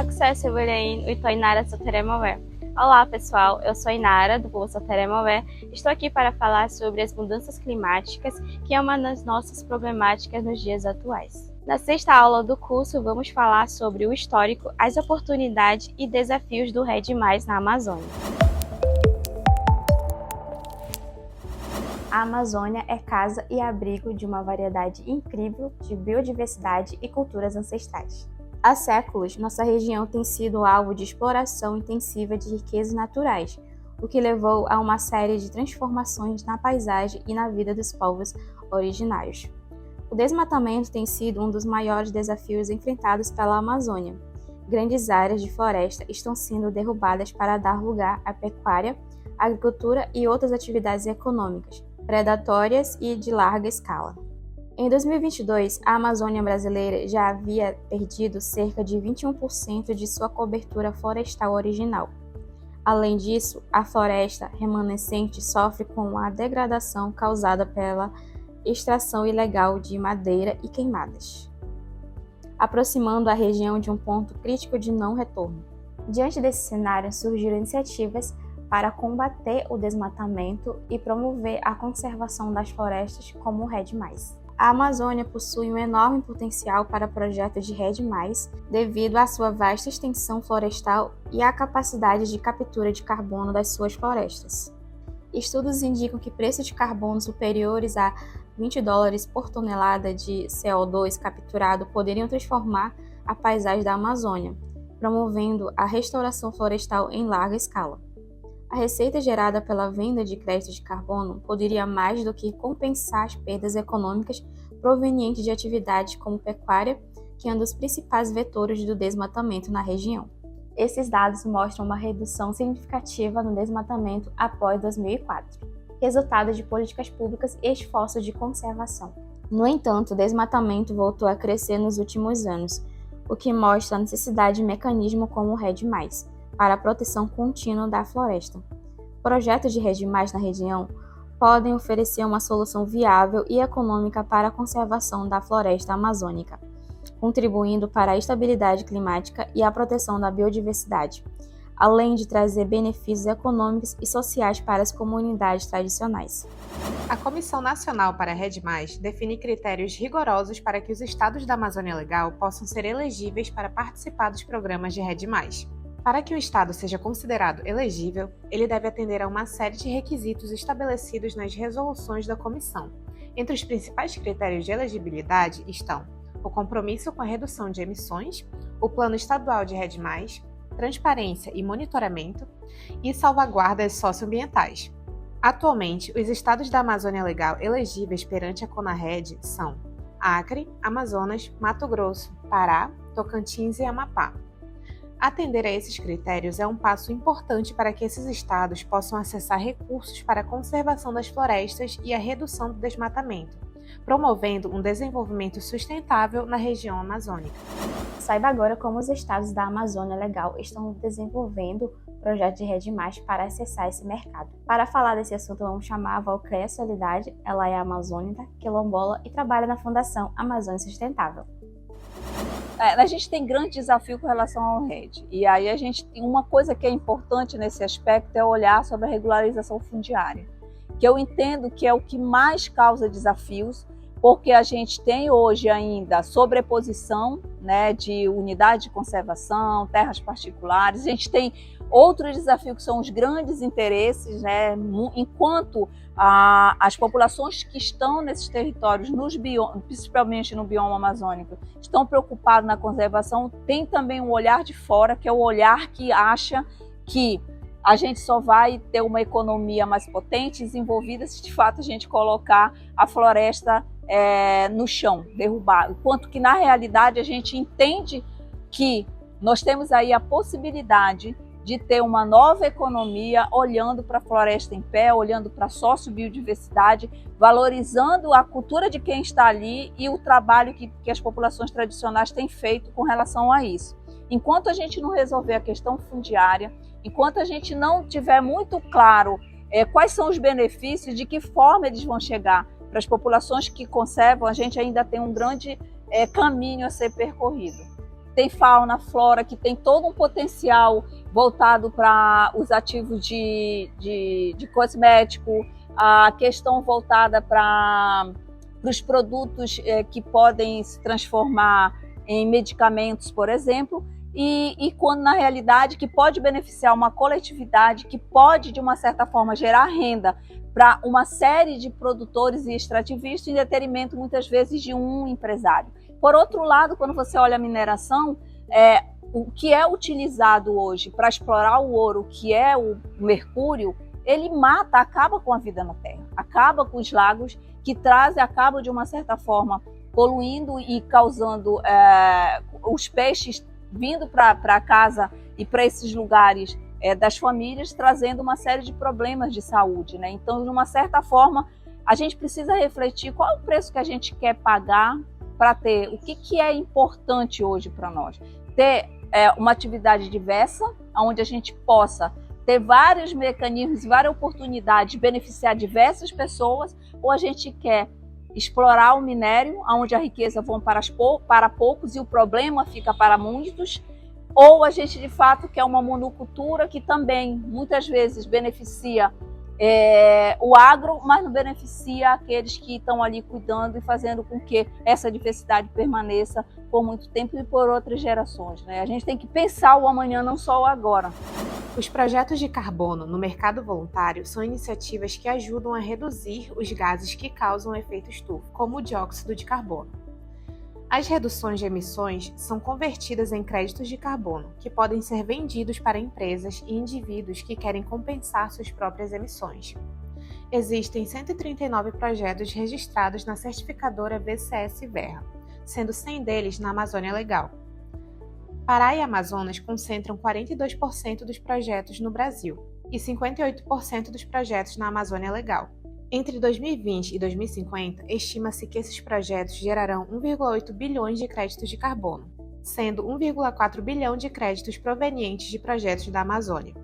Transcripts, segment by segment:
Accessibility with Inara Soteremové. Olá pessoal, eu sou Inara do povo Soteremové. Estou aqui para falar sobre as mudanças climáticas, que é uma das nossas problemáticas nos dias atuais. Na sexta aula do curso, vamos falar sobre o histórico, as oportunidades e desafios do REDD+, na Amazônia. A Amazônia é casa e abrigo de uma variedade incrível de biodiversidade e culturas ancestrais. Há séculos, nossa região tem sido alvo de exploração intensiva de riquezas naturais, o que levou a uma série de transformações na paisagem e na vida dos povos originários. O desmatamento tem sido um dos maiores desafios enfrentados pela Amazônia. Grandes áreas de floresta estão sendo derrubadas para dar lugar à pecuária, agricultura e outras atividades econômicas, predatórias e de larga escala. Em 2022, a Amazônia brasileira já havia perdido cerca de 21% de sua cobertura florestal original. Além disso, a floresta remanescente sofre com a degradação causada pela extração ilegal de madeira e queimadas, aproximando a região de um ponto crítico de não retorno. Diante desse cenário, surgiram iniciativas para combater o desmatamento e promover a conservação das florestas como o REDD+. A Amazônia possui um enorme potencial para projetos de REDD+, devido à sua vasta extensão florestal e à capacidade de captura de carbono das suas florestas. Estudos indicam que preços de carbono superiores a $20 por tonelada de CO2 capturado poderiam transformar a paisagem da Amazônia, promovendo a restauração florestal em larga escala. A receita gerada pela venda de créditos de carbono poderia mais do que compensar as perdas econômicas provenientes de atividades como pecuária, que é um dos principais vetores do desmatamento na região. Esses dados mostram uma redução significativa no desmatamento após 2004, resultado de políticas públicas e esforços de conservação. No entanto, o desmatamento voltou a crescer nos últimos anos, o que mostra a necessidade de mecanismos como o REDD+, para a proteção contínua da floresta. Projetos de REDD+, na região podem oferecer uma solução viável e econômica para a conservação da floresta amazônica, contribuindo para a estabilidade climática e a proteção da biodiversidade, além de trazer benefícios econômicos e sociais para as comunidades tradicionais. A Comissão Nacional para REDD+, define critérios rigorosos para que os estados da Amazônia Legal possam ser elegíveis para participar dos programas de REDD+. Para que o estado seja considerado elegível, ele deve atender a uma série de requisitos estabelecidos nas resoluções da comissão. Entre os principais critérios de elegibilidade estão o compromisso com a redução de emissões, o plano estadual de REDD+, transparência e monitoramento e salvaguardas socioambientais. Atualmente, os estados da Amazônia Legal elegíveis perante a CONARED são Acre, Amazonas, Mato Grosso, Pará, Tocantins e Amapá. Atender a esses critérios é um passo importante para que esses estados possam acessar recursos para a conservação das florestas e a redução do desmatamento, promovendo um desenvolvimento sustentável na região amazônica. Saiba agora como os estados da Amazônia Legal estão desenvolvendo projetos de REDD+, para acessar esse mercado. Para falar desse assunto, vamos chamar a Valcréia Soledade. Ela é amazônica, quilombola e trabalha na Fundação Amazônia Sustentável. A gente tem grande desafio com relação ao REDD. E aí a gente tem uma coisa que é importante nesse aspecto é olhar sobre a regularização fundiária, que eu entendo que é o que mais causa desafios, porque a gente tem hoje ainda sobreposição, né, de unidade de conservação, terras particulares. A gente tem outro desafio que são os grandes interesses, né, enquanto as populações que estão nesses territórios, principalmente no bioma amazônico, estão preocupadas na conservação, tem também um olhar de fora, que é o olhar que acha que a gente só vai ter uma economia mais potente, desenvolvida, se de fato a gente colocar a floresta no chão, derrubar. Enquanto que na realidade a gente entende que nós temos aí a possibilidade de ter uma nova economia olhando para a floresta em pé, olhando para a sociobiodiversidade, valorizando a cultura de quem está ali e o trabalho que as populações tradicionais têm feito com relação a isso. Enquanto a gente não resolver a questão fundiária, enquanto a gente não tiver muito claro quais são os benefícios, de que forma eles vão chegar para as populações que conservam, a gente ainda tem um grande caminho a ser percorrido. tem fauna, flora, que tem todo um potencial voltado para os ativos de cosmético, a questão voltada para os produtos que podem se transformar em medicamentos, por exemplo, e quando na realidade que pode beneficiar uma coletividade, que pode de uma certa forma gerar renda para uma série de produtores e extrativistas em detrimento muitas vezes de um empresário. Por outro lado, quando você olha a mineração, o que é utilizado hoje para explorar o ouro, que é o mercúrio, ele mata, acaba com a vida na Terra, acaba com os lagos que trazem, acaba de uma certa forma poluindo e causando os peixes vindo para casa e para esses lugares das famílias, trazendo uma série de problemas de saúde, né? Então, de uma certa forma, a gente precisa refletir qual é o preço que a gente quer pagar para ter, o que é importante hoje para nós. Ter uma atividade diversa, onde a gente possa ter vários mecanismos, várias oportunidades de beneficiar diversas pessoas, ou a gente quer explorar o minério, onde a riqueza vão para poucos e o problema fica para muitos, ou a gente de fato quer uma monocultura que também muitas vezes beneficia o agro, mas não beneficia aqueles que estão ali cuidando e fazendo com que essa diversidade permaneça por muito tempo e por outras gerações, né? A gente tem que pensar o amanhã, não só o agora. Os projetos de carbono no mercado voluntário são iniciativas que ajudam a reduzir os gases que causam efeito estufa, como o dióxido de carbono. As reduções de emissões são convertidas em créditos de carbono, que podem ser vendidos para empresas e indivíduos que querem compensar suas próprias emissões. Existem 139 projetos registrados na certificadora VCS-Verra, sendo 100 deles na Amazônia Legal. Pará e Amazonas concentram 42% dos projetos no Brasil e 58% dos projetos na Amazônia Legal. Entre 2020 e 2050, estima-se que esses projetos gerarão 1,8 bilhões de créditos de carbono, sendo 1,4 bilhão de créditos provenientes de projetos da Amazônia.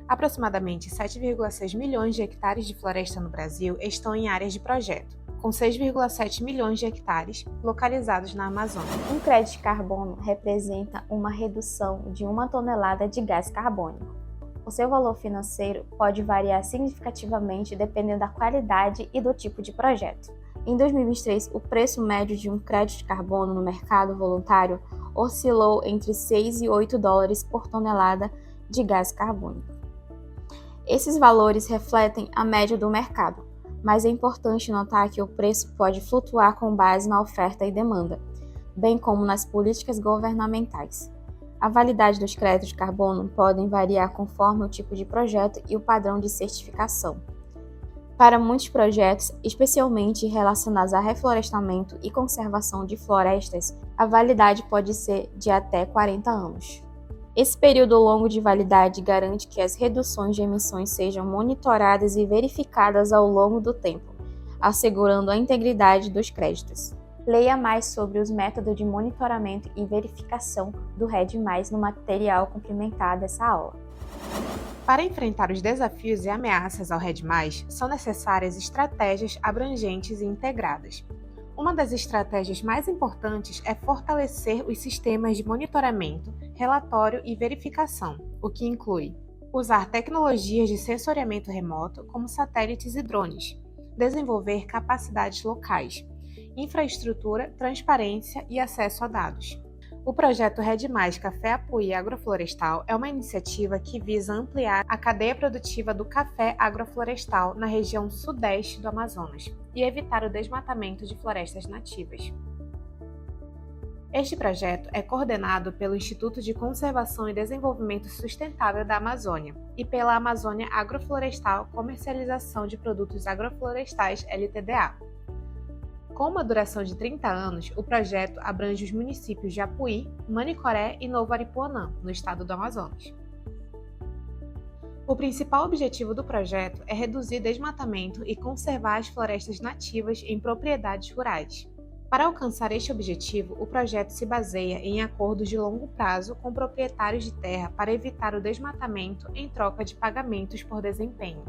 Aproximadamente 7,6 milhões de hectares de floresta no Brasil estão em áreas de projeto, com 6,7 milhões de hectares localizados na Amazônia. Um crédito de carbono representa uma redução de 1 tonelada de gás carbônico. O seu valor financeiro pode variar significativamente dependendo da qualidade e do tipo de projeto. Em 2023, o preço médio de um crédito de carbono no mercado voluntário oscilou entre 6 e 8 dólares por tonelada de gás carbônico. Esses valores refletem a média do mercado, mas é importante notar que o preço pode flutuar com base na oferta e demanda, bem como nas políticas governamentais. A validade dos créditos de carbono podem variar conforme o tipo de projeto e o padrão de certificação. Para muitos projetos, especialmente relacionados a reflorestamento e conservação de florestas, a validade pode ser de até 40 anos. Esse período longo de validade garante que as reduções de emissões sejam monitoradas e verificadas ao longo do tempo, assegurando a integridade dos créditos. Leia mais sobre os métodos de monitoramento e verificação do REDD+, no material complementar dessa aula. Para enfrentar os desafios e ameaças ao REDD+, são necessárias estratégias abrangentes e integradas. Uma das estratégias mais importantes é fortalecer os sistemas de monitoramento, relatório e verificação, o que inclui usar tecnologias de sensoriamento remoto, como satélites e drones, desenvolver capacidades locais, infraestrutura, transparência e acesso a dados. O projeto REDD+, Café Apuí Agroflorestal é uma iniciativa que visa ampliar a cadeia produtiva do café agroflorestal na região sudeste do Amazonas e evitar o desmatamento de florestas nativas. Este projeto é coordenado pelo Instituto de Conservação e Desenvolvimento Sustentável da Amazônia e pela Amazônia Agroflorestal Comercialização de Produtos Agroflorestais LTDA. Com uma duração de 30 anos, o projeto abrange os municípios de Apuí, Manicoré e Novo Aripuanã, no estado do Amazonas. O principal objetivo do projeto é reduzir desmatamento e conservar as florestas nativas em propriedades rurais. Para alcançar este objetivo, o projeto se baseia em acordos de longo prazo com proprietários de terra para evitar o desmatamento em troca de pagamentos por desempenho.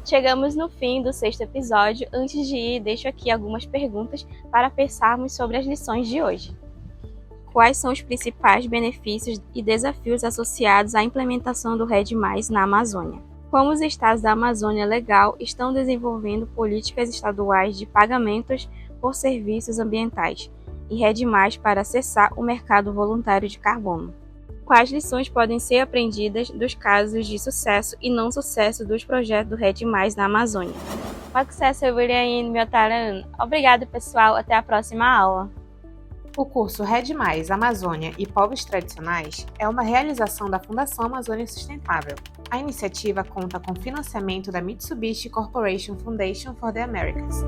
Chegamos no fim do 6º episódio. Antes de ir, deixo aqui algumas perguntas para pensarmos sobre as lições de hoje. quais são os principais benefícios e desafios associados à implementação do REDD+, na Amazônia. Como os estados da Amazônia Legal estão desenvolvendo políticas estaduais de pagamentos por serviços ambientais e REDD+, para acessar o mercado voluntário de carbono. Quais lições podem ser aprendidas dos casos de sucesso e não sucesso dos projetos do REDD+, na Amazônia? Obrigado, pessoal. Até a próxima aula. O curso REDD+, Amazônia e Povos Tradicionais é uma realização da Fundação Amazônia Sustentável. A iniciativa conta com financiamento da Mitsubishi Corporation Foundation for the Americas.